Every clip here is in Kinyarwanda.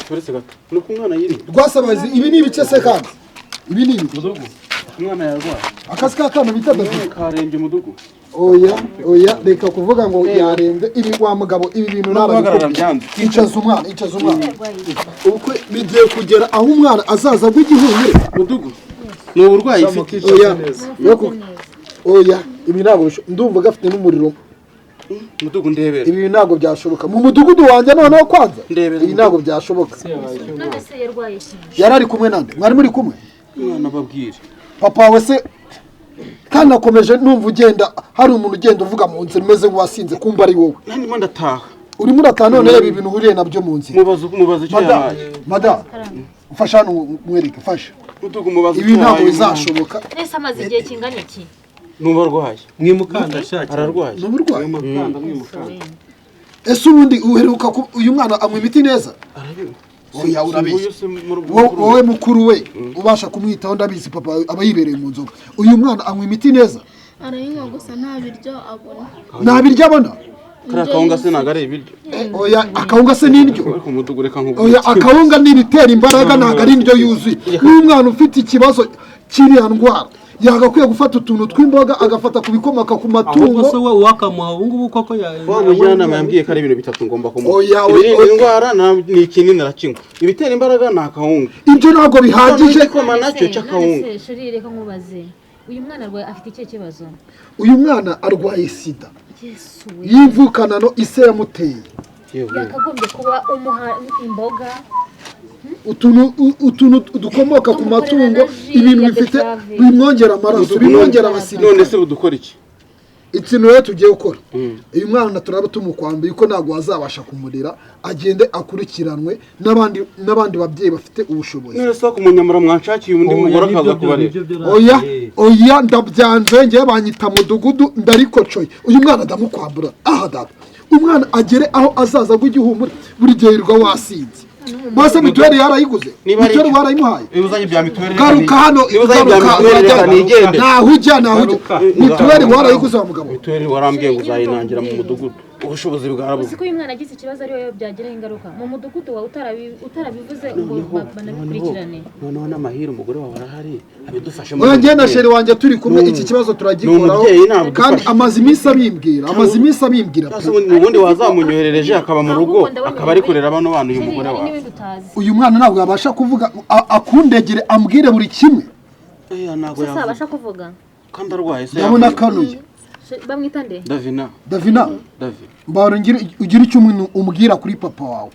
Turetse gato nuko umwana yiri rwasabazi ibi ni ibice se kandi ibi ni mudugu umwana yarwaye akazi k'akana bita David karembye mudugu oya reka kuvuga ngo yarembye ibi wa mugabo ibi bintu nabagikora icaza umwana ubukwe bigiye kugera aho umwana azaza gw'igihumure mudugu ni uburwayi ifite oya ibi ntabwo ndumva gafite n'umuriro mudugu ndebera ibi ntabwo byashoboka mu mudugudu wanjye noneho kwanza ibi ntabwo byashoboka yarari kumwe nande mwari muri kumwe mwana babwire papa wawe se kandi nakomeje numva ugenda hari umuntu ugenda uvuga mu nzira umeze nk'uwasinze kumva ari wowe ndimo ndataha urimo urataha none reba ibintu uhuriye nabyo mu nzira mubaza icyo yabaye mada mfasha hano mwereke fasha mudugu mubaza ibi ntabwo bizashoboka nese amaze igihe kingana iki nuba arwaye mwimukanda shaki ararwaye n'uburwayi mwimukanda ese ubundi uheruka uyu mwana anywa imiti neza oya urabeshya wowe mukuru we ubasha kumwitaho ndabizi papa aba yibereye mu nzoga uyu mwana anywa imiti neza arayinywa gusa nta biryo abona nta biryo abona akawunga se ntabwo ari ibiryo oya akawunga se ni indyo oya akawunga ni ibitera imbaraga ntabwo ari indyo yuzuye n'umwana ufite ikibazo cy'iriya ndwara yagakwiye gufata utuntu tw'imboga agafata ku bikomoka ku matungo ahubwo se we wakamuha ubu ngubu koko wa mujyanama yambwiye ko ari ibintu bitatu ngomba kumuha oya indwara ni ikinini narakinywa ibitera imbaraga ni akawunga ibyo ntabwo bihagije ikoma nacyo cy'akawunga reka nkubaze uyu mwana arwaye afite ikihe kibazo uyu mwana arwaye sida y'imvukanano ise yamuteye yakagombye kuba umuha imboga utuntu dukomoka ku matungo ibintu bifite bimwongera amaraso bimwongera abasirikare none se udukora iki ikintu rero tugiye gukora uyu mwana turaba tumukwambiye ko ntabwo wazabasha kumurera agende akurikiranwe n'abandi babyeyi bafite ubushobozi none se ku munyamara mwanshakiye undi mugore akaza kubareba oya ndabyanze ngewe banyita mudugudu ndarikocoye uyu mwana ndamukwambura aha data umwana agere aho azaza gw'igihumure buri gihe yirirwa wasinze bose mituweli yarayiguze mituweli warayimuhaye garuka hano nahujya mituweli warayiguze wa mugabo mituweli warambwiye ngo uzayinangira mu mudugudu ubushobozi bwarabuze uzi ko uyu mwana agize ikibazo ari wowe byagiraho ingaruka mu mudugudu wawe utarabivuze ngo banabikurikirane noneho n'amahire umugore wawe arahari abidufashemo oya njye na sheri wanjye turi kumwe iki kibazo turagikoraho kandi amaze iminsi abimbwira ubundi wazamunyoherereje akaba mu rugo akaba ari kurera bano bana uyu mugore wawe uyu mwana ntabwo yabasha kuvuga akundegere ambwire buri kimwe ntabwo yabasha kuvuga kandi arwaye se ndabona akanuye bamwita nde Davina mbara ugira icyo umbwira kuri papa wawe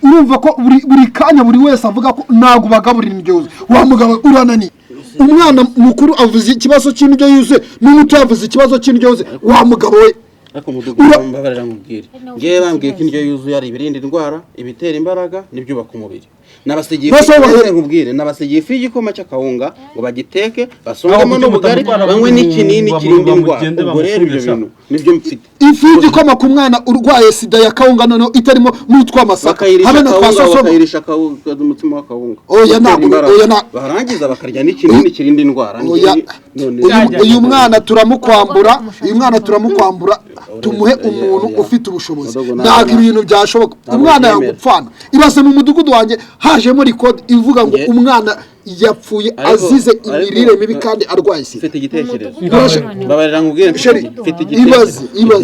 urumva ko buri kanya buri wese avuga ko ntabwo bagaburira indyo yuzuye wa mugabo urananiye umwana mukuru avuze ikibazo cy'indyo yuzuye n'umuto yavuze ikibazo cy'indyo yuzuye wa mugabo we ariko mudugudu mbabarira nkubwire ngewe bambwiye ko indyo yuzuye ari ibirinda indwara ibitera imbaraga n'ibyubaka umubiri nabasigiye ifu y'igikoma cy'akawunga ngo bagiteke basongemo n'ubugari banywe n'ikinini kirinda indwara ubwo rero ibyo bintu nibyo mfite ifu y'igikoma ku mwana urwaye sida ya kawunga noneho itarimo n'utwamasaka habe na twasosomo bakayirisha umutsima w'akawunga barangiza bakarya n'ikinini kirinda indwara uyu mwana turamukwambura tumuhe umuntu ufite ubushobozi ntabwo ibintu byashoboka umwana yagupfana ibase mu mudugudu wanjye hajemo record ivuga ngo umwana yapfuye azize imirire mibi kandi arwaye sida mfite igitekerezo babarira nkubwire mfite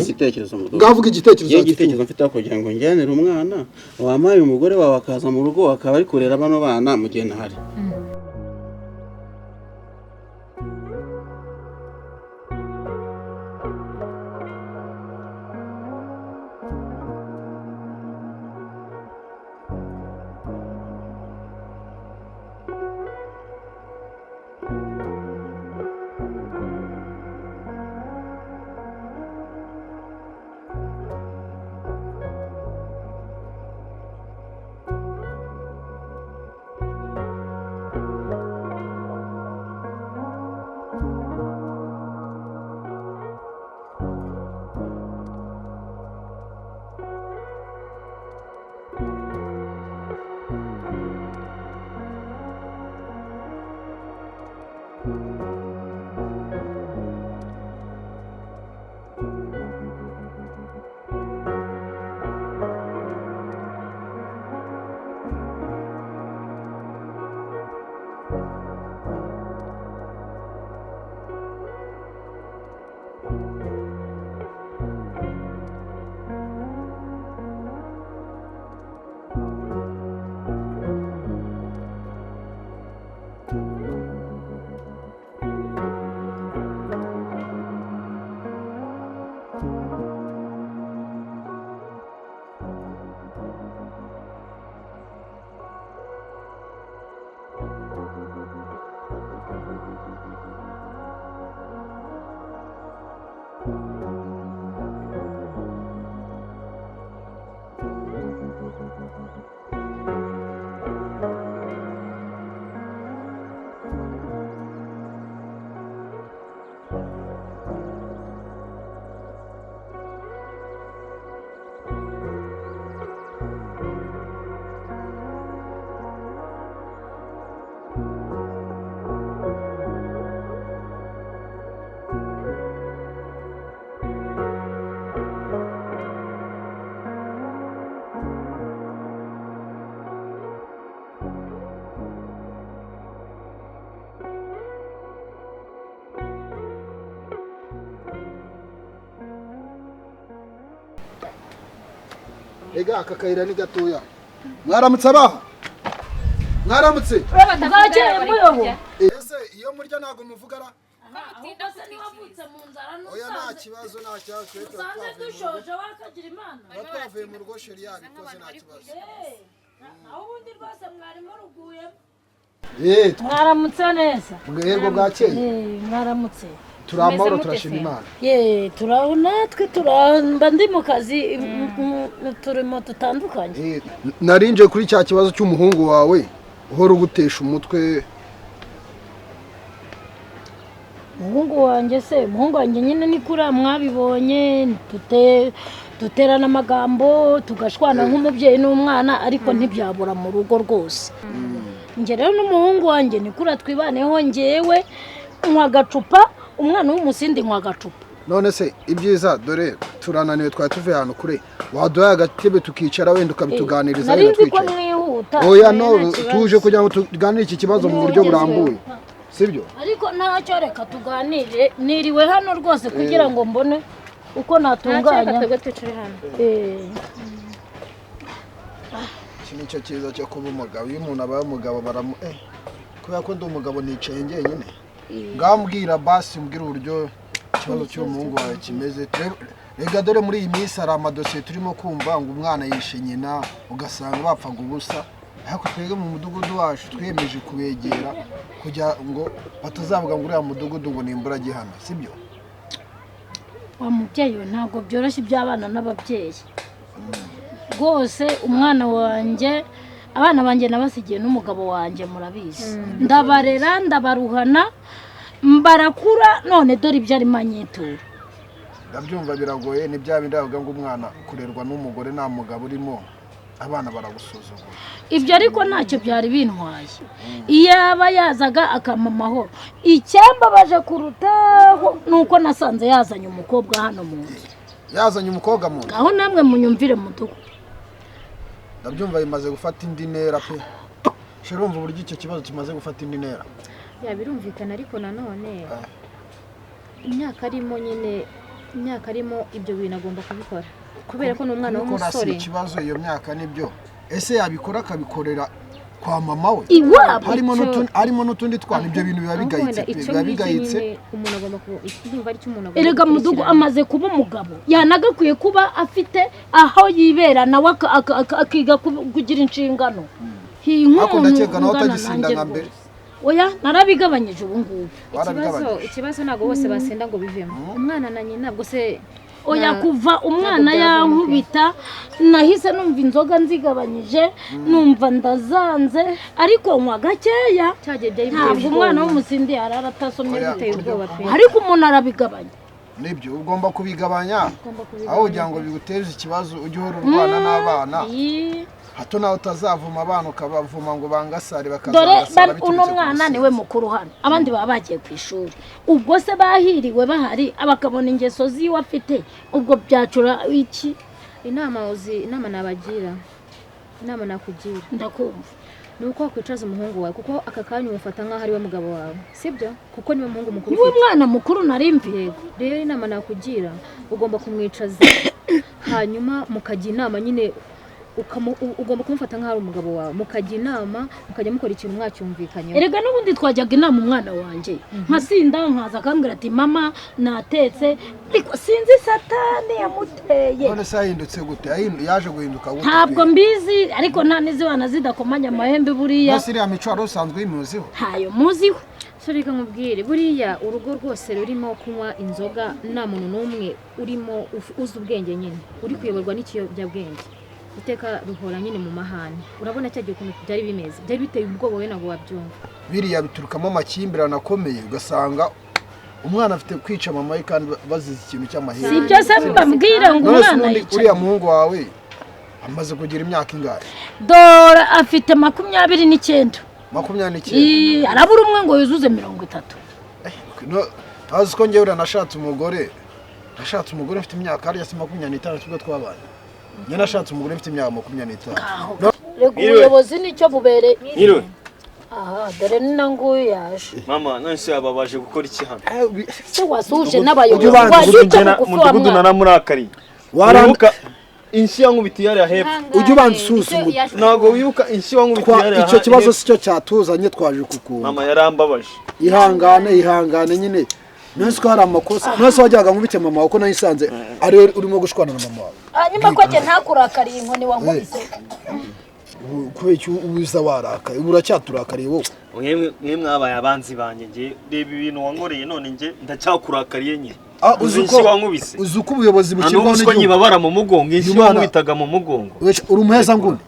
igitekerezo ngavuga igitekerezo mfite kugira ngo njyanire umwana wamaye umugore wawe akaza mu rugo akaba ari kurera bano bana mu gihe ntahari ega aka kayira ni gatoya mwaramutse abaha mwaramutse bwakeye muyobo ese iyo murya ntago muvugara oya nta kibazo usanze dushoje wakagira imana twavuye mu rugo sheri yabikoze nta kibazo aho ubundi rwose mwarimo ruguye mwaramutse neza mwego bwakeye mwaramutse turamahoro turashima imana natwe turamba ndi mu kazi turimo dutandukanye narinje kuri cya kibazo cy'umuhungu wawe uhora ugutesha umutwe umuhungu wanjye nyine ni kuriya mwabibonye duterana amagambo tugashwana nk'umubyeyi n'umwana ariko ntibyabura mu rugo rwose njye rero n'umuhungu wanjye ni kuriya twibaneho ngewe nywa agacupa umwana w'umusindi nywa agacupa none se ibyiza dore turananiwe twari tuvuye ahantu kure waduhaye agatebe tukicara wenda ukabituganiriza nari nzi ko mwihuta oya no tuje kugira ngo tuganire iki kibazo mu buryo burambuye sibyo ariko ntacyo reka tuganire niriwe hano rwose kugira ngo mbone uko natunganya iki nicyo cyiza cyo kuba umugabo iyo umuntu abaye umugabo kubera ko ndi umugabo nicaye njyenyine ngambwira basi mbwira uburyo ikibazo cy'umuhungu wawe kimeze rega dore muri iyi minsi hari amadosiye turimo kumva ngo umwana yishe nyina ugasanga bapfaga ubusa ariko twebwe mu mudugudu wacu twiyemeje kubegera kugira ngo batazavuga ngo uriya mudugudu ngo ni imburagihana sibyo wa mubyeyi we ntabwo byoroshye iby'abana n'ababyeyi rwose umwana wanjye abana banjye nabasigiye n'umugabo wanjye murabizi ndabarera ndabaruhana barakura none dore ibyo arimo anyitura ndabyumva biragoye ni bya bindi bavuga ngo umwana kurerwa n'umugore nta mugabo urimo abana baragusuzugura ibyo ariko ntacyo byari bintwaye iyo aba yazaga akampa amahoro icyambabaje kurutaho ni uko nasanze yazanye umukobwa hano mu nzu yazanye umukobwa mu nzu aho namwe munyumvire mudugudu ndabyumva bimaze gufata indi ntera pe urumva uburyo icyo kibazo kimaze gufata indi ntera birumvikana ariko nanone imyaka arimo ibyo bintu agomba kubikora kubera ko ni umwana w'umusore ikibazo iyo myaka nibyo ese yabikora akabikorera kwa mama we iwabo harimo n'utundi twana ibyo bintu biba bigayitse umuntu agomba kumva ari cyo umuntu agomba erega mudugu amaze kuba umugabo yanagakwiye kuba afite aho yibera nawe akiga kugira inshingano ariko ndakeka nawe utagisinda nka mbere oya narabigabanyije ubu ngubu ikibazo ntabwo bose basinda ngo bivemo umwana na nyina ntabwo se oya kuva umwana yankubita nahise numva inzoga nzigabanyije numva ndazanze ariko nywa gakeya ntabwo umwana w'umusindi yarara atasomye biteye ubwoba pe ariko umuntu arabigabanya nibyo ugomba kubigabanya aho kugira ngo biguteze ikibazo ujye uhora urwana n'abana hato nawe utazavuma abana ukabavuma ngo bangasare bakazabasara dore uno mwana niwe mukuru hano abandi baba bagiye ku ishuri ubwo se bahiriwe bahari abakabona ingeso ziwe afite ubwo byacura iki inama nabagira inama nakugira ndakumva ni uko wakwicaza umuhungu wawe kuko aka kanya umufata nk'aho ari we mugabo wawe sibyo kuko niwe muhungu mukuru niwe mwana mukuru narimvi yego rero inama nakugira ugomba kumwicaza hanyuma mukajya inama nyine ugomba kumufata nk'aho ari umugabo wawe mukajya inama mukajya mukora ikintu mwacyumvikanyeho erega n'ubundi twajyaga inama umwana wanjye nkasinda nkaza akambwira ati mama natetse ariko sinzi satani yamuteye none se yahindutse gute yaje guhinduka gute ntabwo mbizi ariko nta n'izibana zidakomanya amahembe buriya nose iriya mico wari usanzwe yimuziho ntayo muziho so reka nkubwire buriya urugo rwose rurimo kunywa inzoga nta muntu n'umwe urimo uzi ubwenge nyine uri kuyoborwa n'ikiyobyabwenge iteka ruhora nyine mu mahane urabona cyagiye ukuntu byari bimeze byari biteye ubwoba we ntabwo wabyumva biriya biturukamo amakimbirane akomeye ugasanga umwana afite kwica mama we kandi bazize ikintu cy'amahirwe si ibyo se mbabwira ngo umwana yicaye uriya muhungu wawe amaze kugira imyaka ingahe dore afite 29 29 arabura umwe ngo yuzuze 30 azi ko njyewe nashatse umugore mfite imyaka hariya si 25 tubwo twabanye njye nashatse umugore mfite imyaka 25 rego ubuyobozi nicyo bubereye aha dore nina nguyu yaje mama none se yababaje gukora iki hano se wasuje n'abayobozi mudugudu naramurakariye waranduka inshi yankubiti yari hepfo ujye ubanza usuzuma ntago wibuka inshi wankubiti yari icyo kibazo sicyo cyatuzanye twaje kukumva mama yarambabaje ihangane nyine nose ko hari amakosa nose wajyaga nkubite mama uko nayisanze ari urimo gushwana na mama wawe hanyuma ko nge ntakurakariye inkoni wankubise kubera ubuza warakaye uracyaturakariye wowe mwe mwabaye abanzi banjye nge reba ibintu wankoreye none nge ndacyakurakariye nyine uzi uko ubuyobozi bushyirwaho n'igihugu nyibabara mu mugongo inshi wankubitaga mu mugongo uri umuheza nguni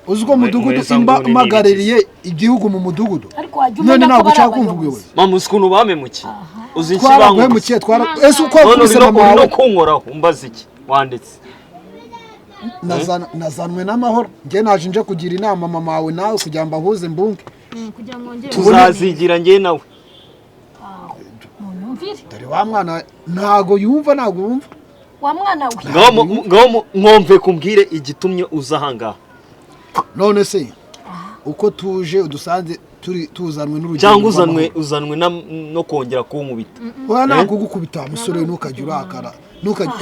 uzi ko mudugudu impagarariye igihugu mu mudugudu none ntabwo ushaka kumva ubuyobozi mama uzi ukuntu bamemukiye uzi inshi bankubise ese uko wakubise mama wawe no kunkoraho umbaza iki wanditse nazanwe n'amahoro njye naje nje kugira inama mama wawe nawe kugira ngo mbahuze mbunge tuzazigira njye nawe dore wa mwana ntago yumva wa mwana we ngaho mwumve kumbwire igitumye uza ahangaha none se uko tuje udusanze tuzanwe n'urugendo cyangwa uzanwe no kongera kunkubita oya ntabwo gukubita umusore ntukajya urakara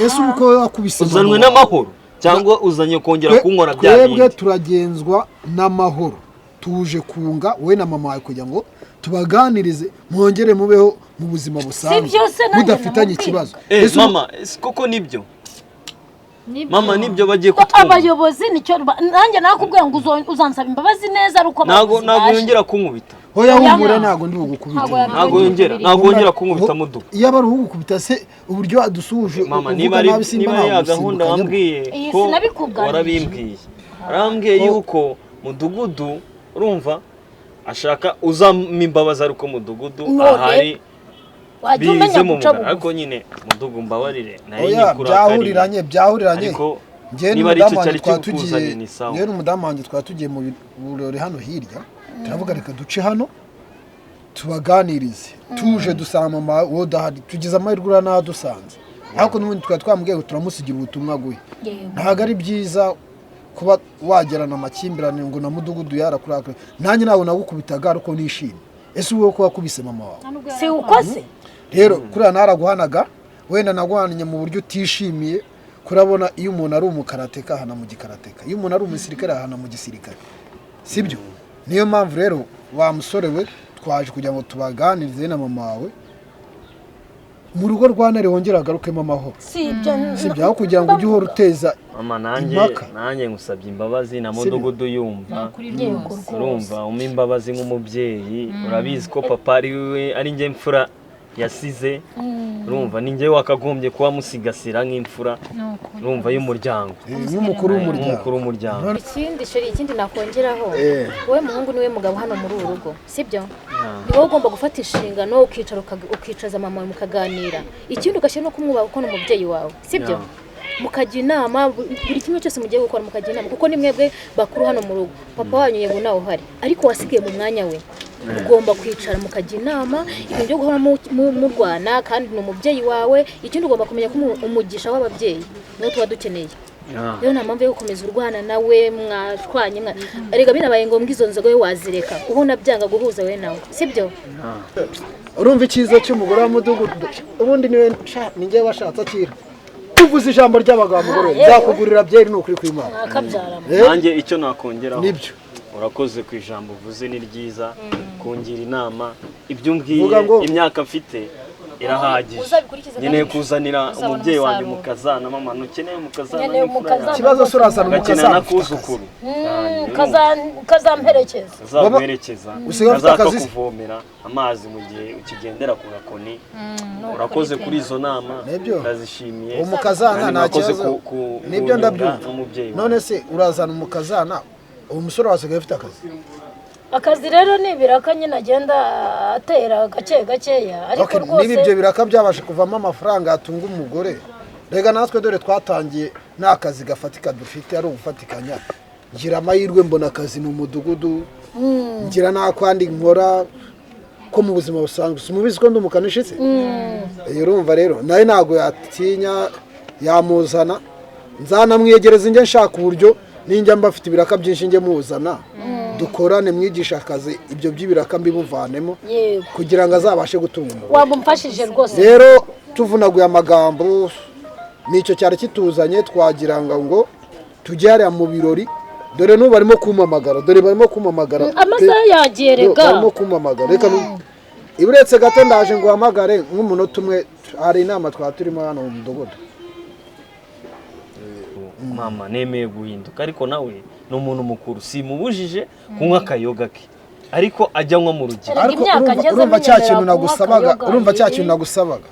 ese uko wakubise uzanwe n'amahoro cyangwa uzanye kongera kunkora bya bindi twebwe turagenzwa n'amahoro tuje kunga wowe na mama wawe kugira ngo tubaganirize mwongere mubeho mu buzima busanzwe mudafitanye ikibazo mama koko nibyo mama nibyo bagiye kutwumva abayobozi nicyo nanjye nakubwiye ngo uzansaba imbabazi neza ari uko ntabwo yongera kunkubita hoya humura ntabwo ndi bugukubita ntabwo yongera kunkubita mudu iyo bari ugukubita se uburyo adusuje mama niba ya gahunda wambwiye ko warabimbwiye arambwiye yuko mudugudu urumva ashaka uzampa imbabazi ariko mudugudu ahari bize mu mugara ariko nyine mudugu mbabarire nayo byahuriranye niba ari cyo cyari kikuzanye ni sawa rero umudamu wanjye twatugiye mu burori hano hirya turavuga reka duce hano tubaganirize tuje dusanga mama wowe dahari tugize amahirwe ura n'ahadusanze ariko n'ubundi twari twamubwiye ngo turamusigira ubutumwa guhe ntabwo ari byiza kuba wagerana amakimbirane ngo na mudugudu yarakurakara nanjye nawe nagukubitaga ariko nishimye ese wowe ko wakubise mama wawe si uko se rero kuriya naraguhanaga wenda naguhaniye mu buryo utishimiye kurabona iyo umuntu ari umukarateka ahana mu gikarateka iyo umuntu ari umusirikare ahana mu gisirikare sibyo niyo mpamvu rero wa musore we twaje kugira ngo tubaganirize na mama wawe mu rugo rwa nare wongera agarukemo amahoro sibyo aho kugira ngo ujye uhora uteza mama nanjye ngusabye imbabazi na mudugudu yumva urumva umpa imbabazi nk'umubyeyi urabizi ko papa ari njye mfura yasize urumva ni njye wakagombye kuba musigasira nk'imfura urumva y'umuryango nk'umukuru w'umuryango ikindi nakongeraho wowe muhungu niwe mugabo hano muri uru rugo sibyo ni wowe ugomba gufata inshingano ukicaza mama wawe mukaganira ikindi ugashyira no kumwubaha kuko ni umubyeyi wawe sibyo mukajya inama buri kimwe cyose mugiye gukora mukajya inama kuko ni mwebwe bakuru hano mu rugo papa wanyu yego nawe uhari ariko wasigaye mu mwanya we ugomba kwicara mukajya inama ibintu byo guhora murwana kandi ni umubyeyi wawe ikindi ugomba kumenya ko umugisha w'ababyeyi niwo tuba dukeneye rero nta mpamvu yo gukomeza urwana nawe mwashwanye erega binabaye ngombwa izo nzoga we wazireka ubona byanga guhuza we nawe sibyo urumva icyiza cy'umugore wa mudugudu ubundi niwe ninjye washatse akira uvuze ijambo ry'abagabo mugore nzakugurira byeri n'ukuri kw'Imana nanjye icyo nakongeraho nibyo urakoze ku ijambo uvuze ni ryiza kungira inama ibyo umbwiye imyaka mfite irahagije nkeneye kuzanira umubyeyi wanjye mukazana mama ntukeneye mukazana ikibazo se urazana umukazana nakuzukuru kazamperekeza azamperekeza azaka kuvomera amazi mu gihe ukigendera ku gakoni urakoze kuri izo nama ndazishimiye umukazana nta kibazo nibyo ndabyumva none se urazana umukazana uwo musore wasigaye afite akazi rero ni ibiraka nyine agenda atera gake gakeya ariko rwose niba ibyo biraka byabasha kuvamo amafaranga yatunga umugore rega natwe dore twatangiye nta kazi gafatika dufite ari ugufatikanya ngira amahirwe mbona akazi mu mudugudu ngira n'akwandi nkora ko mu buzima busanzwe simubizi ko ndi umukanishi se urumva rero nawe ntabwo yatinya yamuzana nzanamwegereza njye nshaka uburyo ninjya mba afite ibiraka byinshi njye muzana dukorane mwigisha akazi ibyo by'ibiraka mbimuvanemo kugira ngo azabashe gutunga wamumfashije rwose rero tuvunaguye amagambo nicyo cyari kituzanye twagira ngo tujye hariya mu birori dore n'ubu barimo kumamagara amasaha yagiye rega barimo kumamagara reka iburetse gato ndaje ngo uhamagare nk'umunota umwe hari inama turimo hano mu mudugudu mama nemeye guhinduka ariko nawe ni umuntu mukuru simubujije kunywa akayoga ke ariko ajya anywa mu rugero urumva cya kintu nagusabaga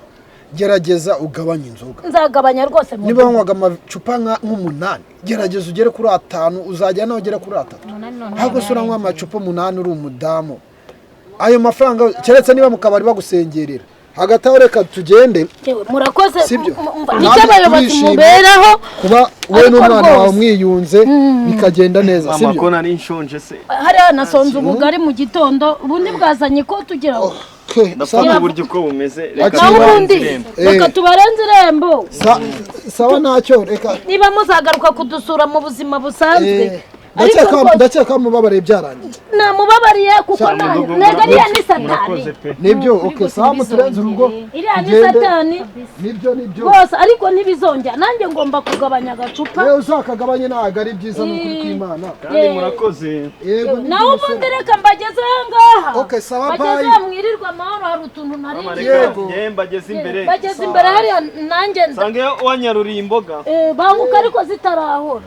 gerageza ugabanye inzoga nzagabanya rwose niba wanywaga amacupa nk'umunani gerageza ugere kuri 5 uzajya nawe ugere kuri 3 ntabwo se uranywa amacupa 8 uri umudamu ayo mafaranga keretse niba mu kabari bagusengerera hagati aho reka tugende murakoze nicyo abayobozi muberaho kuba we n'umwana wawe mwiyunze bikagenda neza sibyo mama ko nari nshonje se hariya nasonze ubugari mu gitondo ubundi bwazanye ko tugira ngo ndapfa uburyo uko bumeze reka tubarenze irembo sawa ntacyo reka niba muzagaruka kudusura mu buzima busanzwe ndakeka mubabariye byarangiye namubabariye kuko nega ariya ni satani nibyo sawa muturenze urugo iriya ni satani nibyo rwose ariko ntibizongera nanjye ngomba kugabanya agacupa yewe uzakagabanye ntabwo ari byiza n'ukuri kw'Imana kandi murakoze nawe ubundi reka mbageze aha ngaha sawa bageze mwirirwa amahoro hari utuntu nariye bageze imbere hariya nanjye nsange wanyaruriye imboga banguka ariko zitarahora